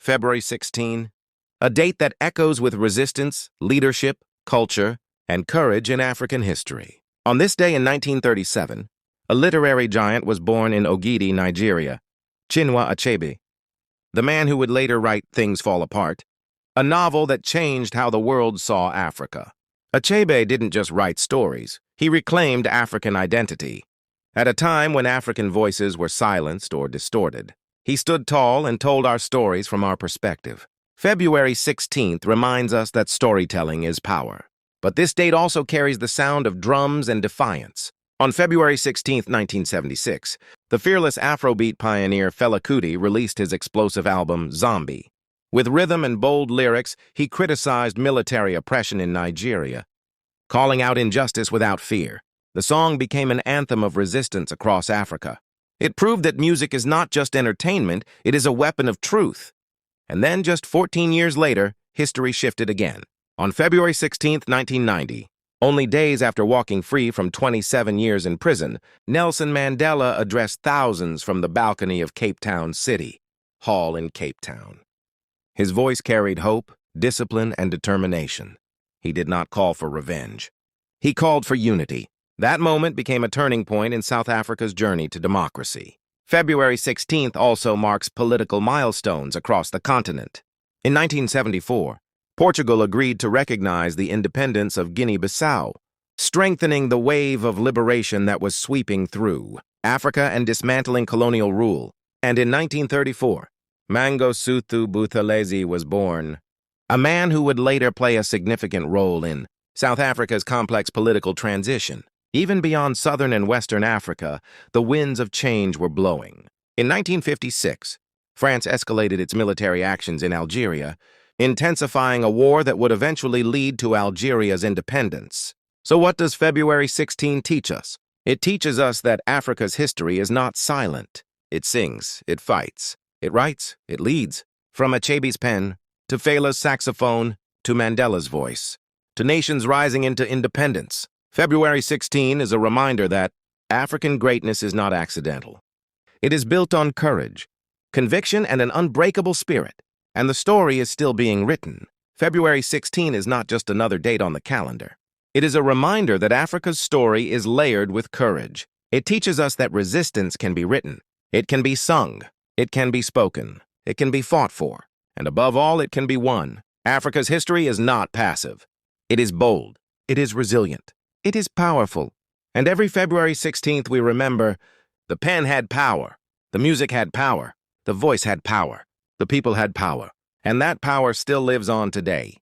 February 16, a date that echoes with resistance, leadership, culture, and courage in African history. On this day in 1937, a literary giant was born in Ogidi, Nigeria, Chinua Achebe, the man who would later write Things Fall Apart, a novel that changed how the world saw Africa. Achebe didn't just write stories, he reclaimed African identity. At a time when African voices were silenced or distorted, he stood tall and told our stories from our perspective. February 16th reminds us that storytelling is power. But this date also carries the sound of drums and defiance. On February 16, 1976, the fearless Afrobeat pioneer Fela Kuti released his explosive album, Zombie. With rhythm and bold lyrics, he criticized military oppression in Nigeria, calling out injustice without fear. The song became an anthem of resistance across Africa. It proved that music is not just entertainment, it is a weapon of truth. And then, just 14 years later, history shifted again. On February 16, 1990, only days after walking free from 27 years in prison, Nelson Mandela addressed thousands from the balcony of Cape Town City Hall in Cape Town. His voice carried hope, discipline, and determination. He did not call for revenge. He called for unity. That moment became a turning point in South Africa's journey to democracy. February 16th also marks political milestones across the continent. In 1974, Portugal agreed to recognize the independence of Guinea-Bissau, strengthening the wave of liberation that was sweeping through Africa and dismantling colonial rule. And in 1934, Mangosuthu Buthelezi was born, a man who would later play a significant role in South Africa's complex political transition. Even beyond southern and western Africa, the winds of change were blowing. In 1956, France escalated its military actions in Algeria, intensifying a war that would eventually lead to Algeria's independence. So what does February 16 teach us? It teaches us that Africa's history is not silent. It sings, it fights, it writes, it leads. From Achebe's pen, to Fela's saxophone, to Mandela's voice, to nations rising into independence. February 16 is a reminder that African greatness is not accidental. It is built on courage, conviction, and an unbreakable spirit. And the story is still being written. February 16 is not just another date on the calendar. It is a reminder that Africa's story is layered with courage. It teaches us that resistance can be written. It can be sung. It can be spoken. It can be fought for. And above all, it can be won. Africa's history is not passive. It is bold. It is resilient. It is powerful. And every February 16th we remember, the pen had power, the music had power, the voice had power, the people had power, and that power still lives on today.